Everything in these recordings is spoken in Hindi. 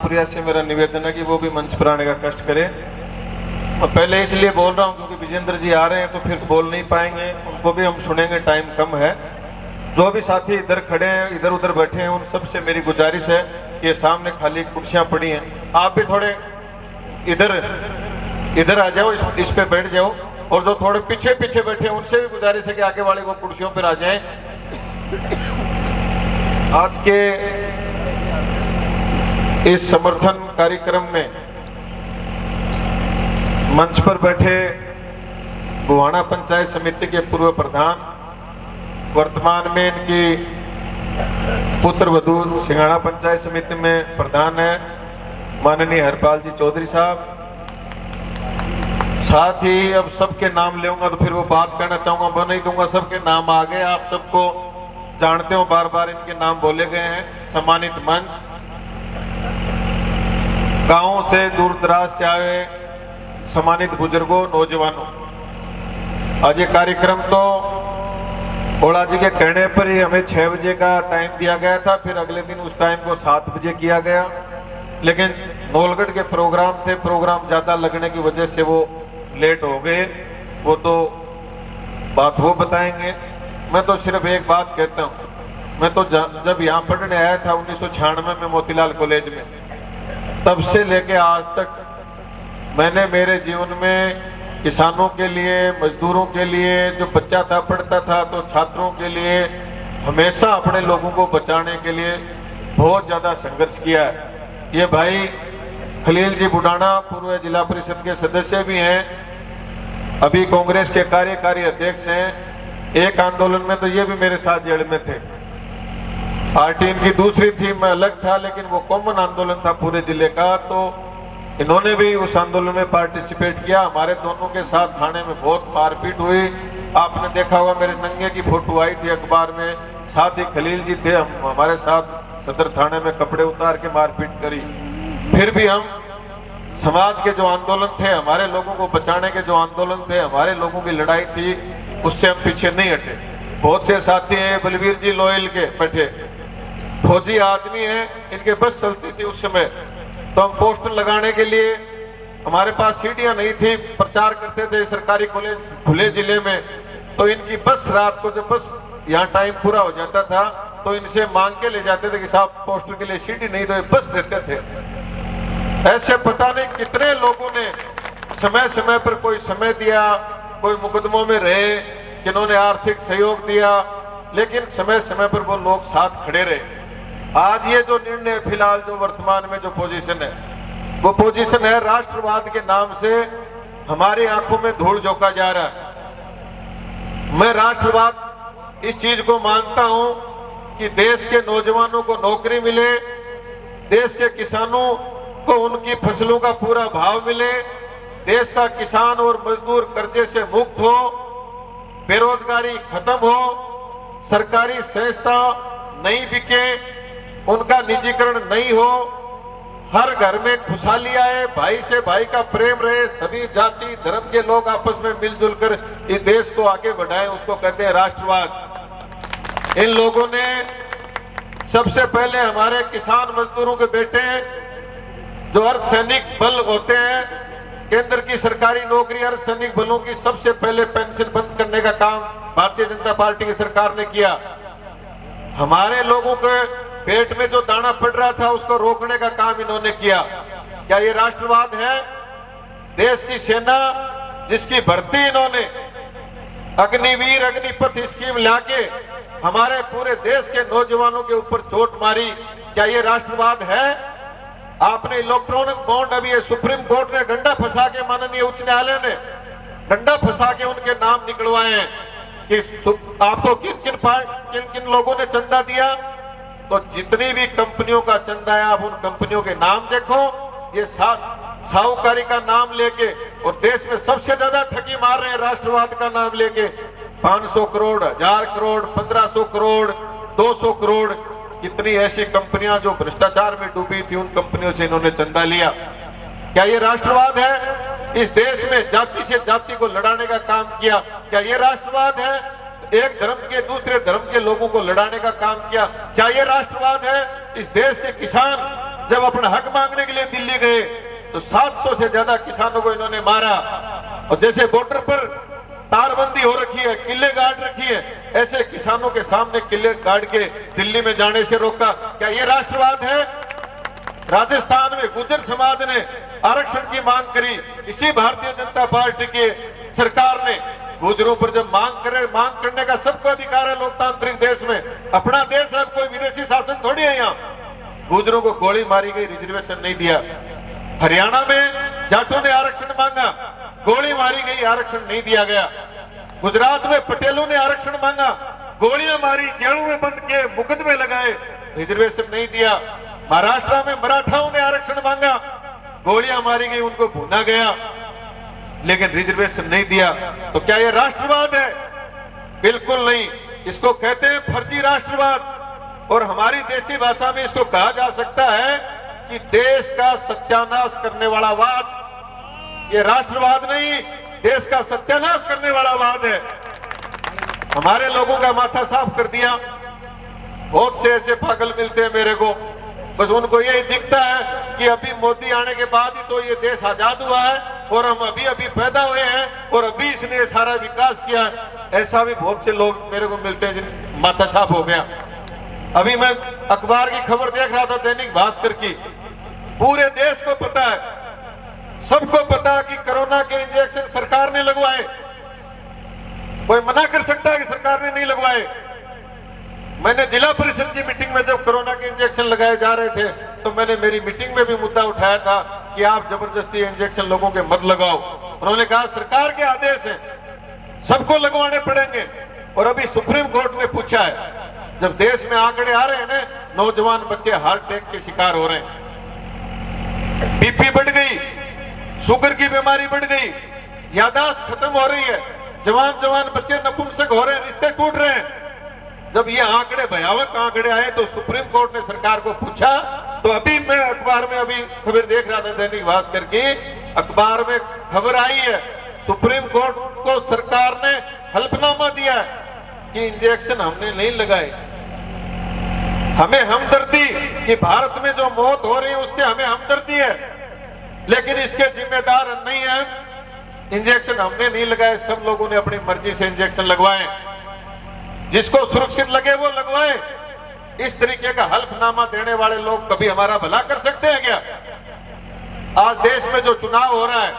प्रिया से मेरा निवेदन है कि वो भी मंच पर आने का कष्ट करें। मैं पहले इसलिए बोल रहा हूँ क्योंकि विजेंद्र जी आ रहे हैं तो फिर बोल नहीं पाएंगे, उनको भी हम सुनेंगे, टाइम कम है। जो भी साथी इधर खड़े हैं, इधर उधर बैठे हैं, उन सबसे मेरी गुजारिश है कि ये सामने खाली कुर्सियां पड़ी हैं, आप भी थोड़े इधर आ जाओ, इस पे बैठ जाओ। और जो थोड़े पीछे पीछे बैठे हैं उनसे भी गुजारिश है कि आगे वाले वो कुर्सियों पर आ जाएं। आज के इस समर्थन कार्यक्रम में मंच पर बैठे बुहाना पंचायत समिति के पूर्व प्रधान, वर्तमान में इनकी पुत्र वधू सिंघाड़ा पंचायत समिति में प्रधान है माननीय हरपाल जी चौधरी साहब। साथ ही अब सबके नाम लेऊंगा तो फिर वो बात कहना चाहूंगा, वो नहीं कहूंगा सबके नाम आ गए, आप सबको जानते हो, बार बार इनके नाम बोले गए हैं। सम्मानित मंच, गांवों से दूर दराज से आए सम्मानित बुजुर्गों, नौजवानों, आज ये कार्यक्रम तो ओला जी के कहने पर ही हमें 6 बजे का टाइम दिया गया था, फिर अगले दिन उस टाइम को 7 बजे किया गया, लेकिन नौलगढ़ के प्रोग्राम थे, प्रोग्राम ज्यादा लगने की वजह से वो लेट हो गए। वो तो बात वो बताएंगे। मैं तो सिर्फ एक बात कहता हूँ, मैं तो जब यहाँ पढ़ने आया था 1996 में मोतीलाल कॉलेज में, तब से लेके आज तक मैंने मेरे जीवन में किसानों के लिए, मजदूरों के लिए, जो बच्चा था पढ़ता था तो छात्रों के लिए, हमेशा अपने लोगों को बचाने के लिए बहुत ज्यादा संघर्ष किया है। ये भाई खलील जी बुडाना पूर्व जिला परिषद के सदस्य भी हैं, अभी कांग्रेस के कार्यकारी अध्यक्ष हैं। एक आंदोलन में तो ये भी मेरे साथ जेल में थे, पार्टी इनकी दूसरी थी, मैं अलग था, लेकिन वो कॉमन आंदोलन था पूरे जिले का, तो इन्होंने भी उस आंदोलन में पार्टिसिपेट किया। हमारे दोनों के साथ थाने में बहुत मारपीट हुई, आपने देखा होगा, मेरे नंगे की फोटो आई थी अखबार में। साथ ही खलील जी थे, हम हमारे साथ सदर थाने में कपड़े उतार के मारपीट करी। फिर भी हम समाज के जो आंदोलन थे, हमारे लोगों को बचाने के जो आंदोलन थे, हमारे लोगों की लड़ाई थी, उससे हम पीछे नहीं हटे। बहुत से साथी हैं, बलवीर जी लोयल के बैठे फौजी आदमी हैं, इनके बस चलती थी उस समय, तो हम पोस्टर लगाने के लिए, हमारे पास सीढ़ियां नहीं थी, प्रचार करते थे सरकारी कॉलेज खुले जिले में, तो इनकी बस रात को जब बस यहाँ टाइम पूरा हो जाता था तो इनसे मांग के ले जाते थे कि साहब पोस्टर के लिए सीढ़ी नहीं, तो ये बस देते थे। ऐसे पता नहीं कितने लोगों ने समय समय पर कोई समय दिया, कोई मुकदमों में रहे, जिन्होंने आर्थिक सहयोग दिया, लेकिन समय समय पर वो लोग साथ खड़े रहे। आज ये जो निर्णय फिलहाल जो वर्तमान में जो पोजीशन है, वो पोजीशन है राष्ट्रवाद के नाम से हमारी आंखों में धूल झोंका जा रहा है। मैं राष्ट्रवाद इस चीज को मानता हूं कि देश के नौजवानों को नौकरी मिले, देश के किसानों को उनकी फसलों का पूरा भाव मिले, देश का किसान और मजदूर कर्जे से मुक्त हो, बेरोजगारी खत्म हो, सरकारी संस्था नहीं बिके, उनका निजीकरण नहीं हो, हर घर में खुशहाली आए, भाई से भाई का प्रेम रहे, सभी जाति धर्म के लोग आपस में मिलजुल कर इस देश को आगे बढ़ाएं, उसको कहते हैं राष्ट्रवाद। इन लोगों ने सबसे पहले हमारे किसान मजदूरों के बेटे जो अर्धसैनिक बल होते हैं, केंद्र की सरकारी नौकरी अर्धसैनिक बलों की सबसे पहले पेंशन बंद करने का काम भारतीय जनता पार्टी की सरकार ने किया। हमारे लोगों के पेट में जो दाना पड़ रहा था उसको रोकने का काम इन्होंने किया। क्या ये राष्ट्रवाद है? देश की सेना जिसकी भर्ती इन्होंने अग्निवीर अग्निपथ स्कीम लाके हमारे पूरे देश के नौजवानों के ऊपर चोट मारी, क्या ये राष्ट्रवाद है? आपने इलेक्ट्रॉनिक बॉन्ड, अभी ये सुप्रीम कोर्ट ने डंडा फंसा के, माननीय उच्च न्यायालय ने डंडा फंसा के उनके नाम निकलवाए हैं कि आपको किन किन लोगों ने चंदा दिया। तो जितनी भी कंपनियों का चंदा है आप उन कंपनियों के नाम देखो, ये साहूकारी का नाम लेके, और देश में सबसे ज्यादा ठगी मार रहे हैं राष्ट्रवाद का नाम लेके। 500 करोड़, 1000 करोड़, 1500 करोड़, 200 करोड़, कितनी ऐसी कंपनियां जो भ्रष्टाचार में डूबी थी, उन कंपनियों से इन्होंने चंदा लिया। क्या ये राष्ट्रवाद है? इस देश में जाति से जाति को लड़ाने का काम किया, क्या ये राष्ट्रवाद है? एक धर्म के दूसरे धर्म के लोगों को लड़ाने का काम किया, क्या ये राष्ट्रवाद है? इस देश के किसान जब अपना हक मांगने के लिए दिल्ली गए तो 700 से ज्यादा किसानों को इन्होंने मारा। और जैसे बॉर्डर पर तारबंदी हो रखी है, किले गाड़ रखी है, ऐसे किसानों के सामने किले गाड़ के दिल्ली में जाने से रोका। क्या ये राष्ट्रवाद है? राजस्थान में गुर्जर समाज ने आरक्षण की मांग करी, इसी भारतीय जनता पार्टी की सरकार ने गुर्जरों पर जब मांग करने का सबको अधिकार है लोकतांत्रिक देश में, अपना देश है, कोई विदेशी शासन थोड़ी है यहाँ। गुर्जरों को गोली मारी गई, रिजर्वेशन नहीं दिया। हरियाणा में जाटों ने आरक्षण मांगा, गोली मारी गई, आरक्षण नहीं दिया गया। गुजरात में पटेलों ने आरक्षण मांगा, गोलियां मारी, जेलों में बंद किए, मुकदमे लगाए, रिजर्वेशन नहीं दिया। महाराष्ट्र में मराठाओं ने आरक्षण मांगा, गोलियां मारी गई, उनको भूना गया, लेकिन रिजर्वेशन नहीं दिया। तो क्या यह राष्ट्रवाद है? बिल्कुल नहीं। इसको कहते हैं फर्जी राष्ट्रवाद। और हमारी देसी भाषा में इसको कहा जा सकता है कि देश का सत्यानाश करने वाला वाद। ये राष्ट्रवाद नहीं, देश का सत्यानाश करने वाला वाद है। हमारे लोगों का माथा साफ कर दिया। बहुत से ऐसे पागल मिलते हैं मेरे को, बस उनको यही दिखता है कि अभी मोदी आने के बाद ही तो ये देश आजाद हुआ है और हम अभी अभी पैदा हुए हैं और अभी इसने सारा विकास किया है। ऐसा भी बहुत से लोग मेरे को मिलते हैं जिन माथा साफ हो गया। अभी मैं अखबार की खबर देख रहा था, दैनिक भास्कर की। पूरे देश को पता है, सबको पता है कि कोरोना के इंजेक्शन सरकार ने लगवाए। कोई मना कर सकता है कि सरकार ने नहीं लगवाए? मैंने जिला परिषद की मीटिंग में जब कोरोना के इंजेक्शन लगाए जा रहे थे तो मैंने मेरी मीटिंग में भी मुद्दा उठाया था कि आप जबरदस्ती इंजेक्शन लोगों के मत लगाओ। उन्होंने कहा सरकार के आदेश हैं, सबको लगवाने पड़ेंगे। और अभी सुप्रीम कोर्ट ने पूछा है, जब देश में आंकड़े आ रहे हैं ना, नौजवान बच्चे हार्ट अटैक के शिकार हो रहे हैं, बीपी बढ़ गई, शुगर की बीमारी बढ़ गई, याददाश्त खत्म हो रही है, जवान बच्चे नपुंसक हो रहे हैं, रिश्ते टूट रहे हैं। जब ये आंकड़े, भयावह आंकड़े आए तो सुप्रीम कोर्ट ने सरकार को पूछा। तो अभी मैं अखबार में अभी खबर देख रहा था, दैनिक भास्कर की अखबार में खबर आई है, सुप्रीम कोर्ट को सरकार ने हल्फनामा दिया है कि इंजेक्शन हमने नहीं लगाए। हमें हमदर्दी कि भारत में जो मौत हो रही है उससे हमें हमदर्दी है, लेकिन इसके जिम्मेदार नहीं है। इंजेक्शन हमने नहीं लगाए, सब लोगों ने अपनी मर्जी से इंजेक्शन लगवाए, जिसको सुरक्षित लगे वो लगवाए। इस तरीके का हल्फनामा देने वाले लोग कभी हमारा भला कर सकते हैं क्या? आज देश में जो चुनाव हो रहा है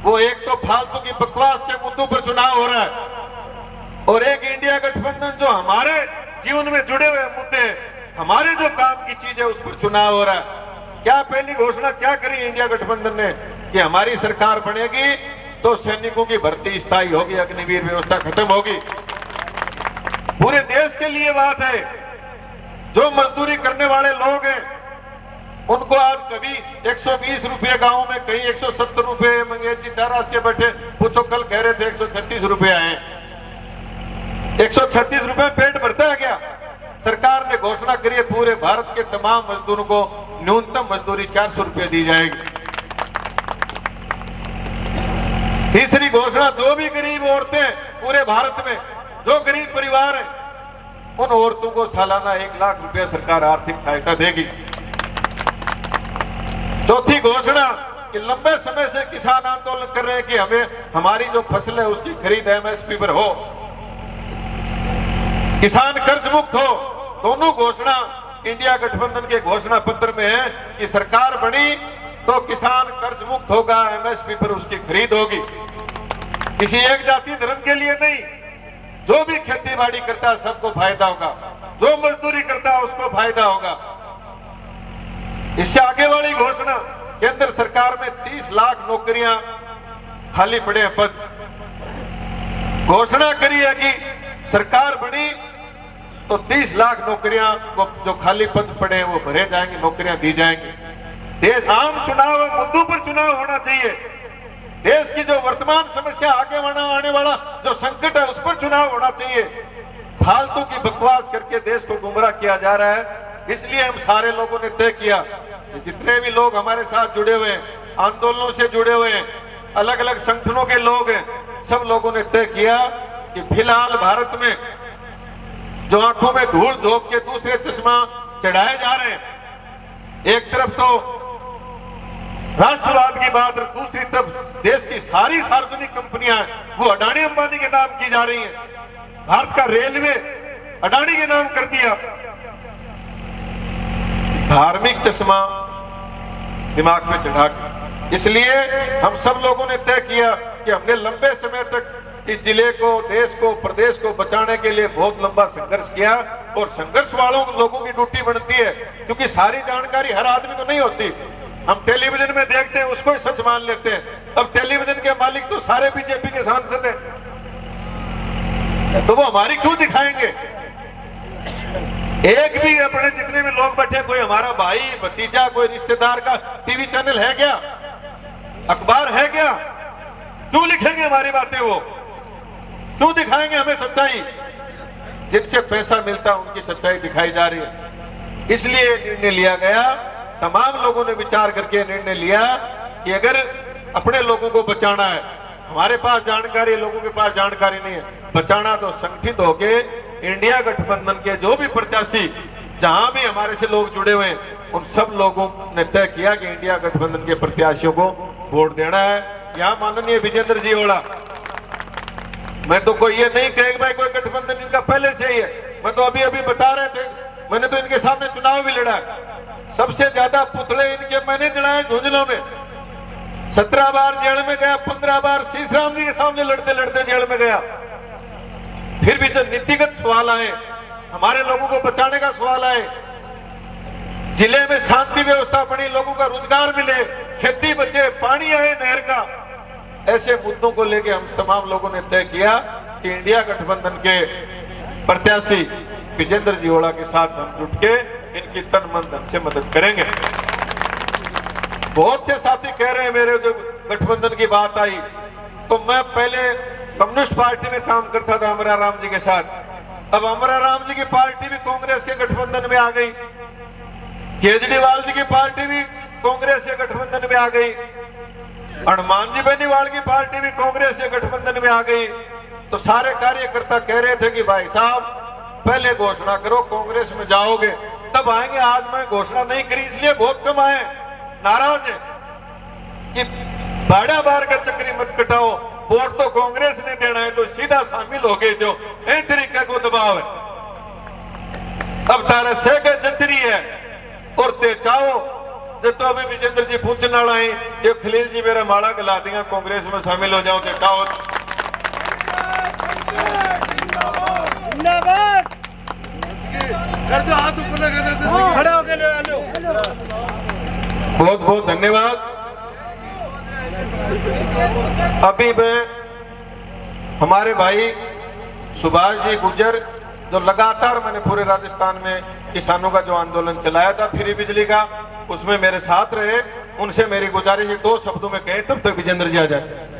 वो एक तो फालतू की बकवास के मुद्दों पर चुनाव हो रहा है, और एक इंडिया गठबंधन जो हमारे जीवन में जुड़े हुए मुद्दे, हमारे जो काम की चीज है उस पर चुनाव हो रहा है। क्या पहली घोषणा क्या करी इंडिया गठबंधन ने कि हमारी सरकार बनेगी तो सैनिकों की भर्ती स्थायी होगी, अग्निवीर व्यवस्था खत्म होगी। पूरे देश के लिए बात है। जो मजदूरी करने वाले लोग हैं उनको आज कभी 120 रुपए गांव में, कहीं 170 रुपए, मंगेश जी चारास के बैठे पूछो, कल कह रहे थे 136 रुपए आए। 136 रुपए में पेट भरता है क्या? सरकार ने घोषणा करी है पूरे भारत के तमाम मजदूरों को न्यूनतम मजदूरी 400 रुपए दी जाएगी। तीसरी घोषणा, जो भी गरीब औरतें पूरे भारत में जो गरीब परिवार है उन औरतों को सालाना 1 लाख रुपया सरकार आर्थिक सहायता देगी। चौथी घोषणा कि लंबे समय से किसान आंदोलन कर रहे हैं कि हमें हमारी जो फसल है उसकी खरीद एमएसपी पर हो, किसान कर्ज मुक्त हो। दोनों घोषणा इंडिया गठबंधन के घोषणा पत्र में है कि सरकार बनी तो किसान कर्ज मुक्त होगा, एमएसपी पर उसकी खरीद होगी। किसी एक जाति धर्म के लिए नहीं, जो भी खेती बाड़ी करता है सबको फायदा होगा, जो मजदूरी करता है उसको फायदा होगा। इससे आगे वाली घोषणा, केंद्र सरकार में 30 लाख नौकरियां खाली पड़े हैं पद। घोषणा करी है कि सरकार बनी तो 30 लाख नौकरियां जो खाली पद पड़े हैं वो भरे जाएंगे, नौकरियां दी जाएंगी। देश आम चुनाव, मुद्दों पर चुनाव होना चाहिए। देश की जो वर्तमान समस्या, आगे आने वाला जो संकट है उस पर चुनाव होना चाहिए। फालतू की बकवास करके देश को गुमराह किया जा रहा है। इसलिए हम सारे लोगों ने तय किया, जितने भी लोग हमारे साथ जुड़े हुए हैं, आंदोलनों से जुड़े हुए हैं, अलग अलग संगठनों के लोग हैं, सब लोगों ने तय किया कि फिलहाल भारत में जो आंखों में धूल झोंक के दूसरे चश्मा चढ़ाए जा रहे हैं, एक तरफ तो राष्ट्रवाद की बात और दूसरी तरफ देश की सारी सार्वजनिक कंपनियां वो अडानी अंबानी के नाम की जा रही हैं। भारत का रेलवे अडानी के नाम कर दिया। धार्मिक चश्मा दिमाग में चढ़ा के, इसलिए हम सब लोगों ने तय किया कि हमने लंबे समय तक इस जिले को, देश को, प्रदेश को बचाने के लिए बहुत लंबा संघर्ष किया। और संघर्ष वालों लोगों की ड्यूटी बनती है, क्योंकि सारी जानकारी हर आदमी को नहीं होती। हम टेलीविजन में देखते हैं, उसको ही सच मान लेते हैं। अब टेलीविजन के मालिक तो सारे बीजेपी के सांसद हैं, तो वो हमारी क्यों दिखाएंगे? एक भी अपने जितने भी लोग बैठे, कोई हमारा भाई भतीजा, कोई रिश्तेदार का टीवी चैनल है क्या, अखबार है क्या? क्यों लिखेंगे हमारी बातें? वो क्यों दिखाएंगे हमें सच्चाई? जिनसे पैसा मिलता उनकी सच्चाई दिखाई जा रही है। इसलिए निर्णय लिया गया, तमाम लोगों ने विचार करके निर्णय लिया कि अगर अपने लोगों को बचाना है, हमारे पास जानकारी, लोगों के पास जानकारी नहीं है, बचाना तो संगठित होके इंडिया गठबंधन के जो भी प्रत्याशी, जहां भी हमारे से लोग जुड़े हुए हैं, उन सब लोगों ने तय किया कि इंडिया गठबंधन के प्रत्याशियों को वोट देना है। यहाँ माननीय विजेंद्र जी ओड़ा, मैं तो कोई ये नहीं कहेगा भाई कोई गठबंधन इनका पहले से ही है। मैं तो अभी अभी बता रहे थे, मैंने तो इनके सामने चुनाव भी लड़ा है। सबसे ज्यादा पुतले इनके मैंने जड़ाए झुंझुनों में। 17 बार जेल में गया, 15 बार शीशराम जी के सामने लड़ते लड़ते जेल में गया। फिर भी जब नीतिगत सवाल आए, हमारे लोगों को बचाने का सवाल आए, जिले में शांति व्यवस्था बनी, लोगों का रोजगार मिले, खेती बचे, पानी आए नहर का, ऐसे मुद्दों को लेकर हम तमाम लोगों ने तय किया कि इंडिया गठबंधन के प्रत्याशी विजेंद्र जी ओड़ा के साथ हम जुट के इनकी तन मन धन से मदद करेंगे। बहुत से साथी कह रहे हैं, मेरे जो गठबंधन की बात आई, तो मैं पहले कम्युनिस्ट पार्टी में काम करता था अमरा राम जी के साथ। अब अमरा राम जी की पार्टी भी कांग्रेस के गठबंधन में आ गई, केजरीवाल जी की पार्टी भी कांग्रेस के गठबंधन में आ गई, हनुमान जी बेनीवाल की पार्टी भी कांग्रेस के गठबंधन में आ गई। तो सारे कार्यकर्ता कह रहे थे कि भाई साहब पहले घोषणा करो, कांग्रेस में जाओगे तब आएंगे। आज मैं घोषणा नहीं करी, इसलिए बहुत कम आए, नाराज है कि बाड़ा बार का चक्री मत कटाओ, वोट तो कांग्रेस ने देना है तो सीधा शामिल हो गए, दो इन तरीके को दबाव है। अब तारा से जचरी है और ते चाहो जो तो अभी विजेंद्र जी पूछने वाला है, ये खलील जी मेरा माड़ा गला दिया, कांग्रेस में शामिल हो जाओ, ते चाहो। बहुत बहुत धन्यवाद। अभी मैं हमारे भाई सुभाष जी गुर्जर, जो लगातार मैंने पूरे राजस्थान में किसानों का जो आंदोलन चलाया था फ्री बिजली का, उसमें मेरे साथ रहे, उनसे मेरी गुजारिश है 2 शब्दों में कहें तब तक विजेंद्र जी आ जाते हैं।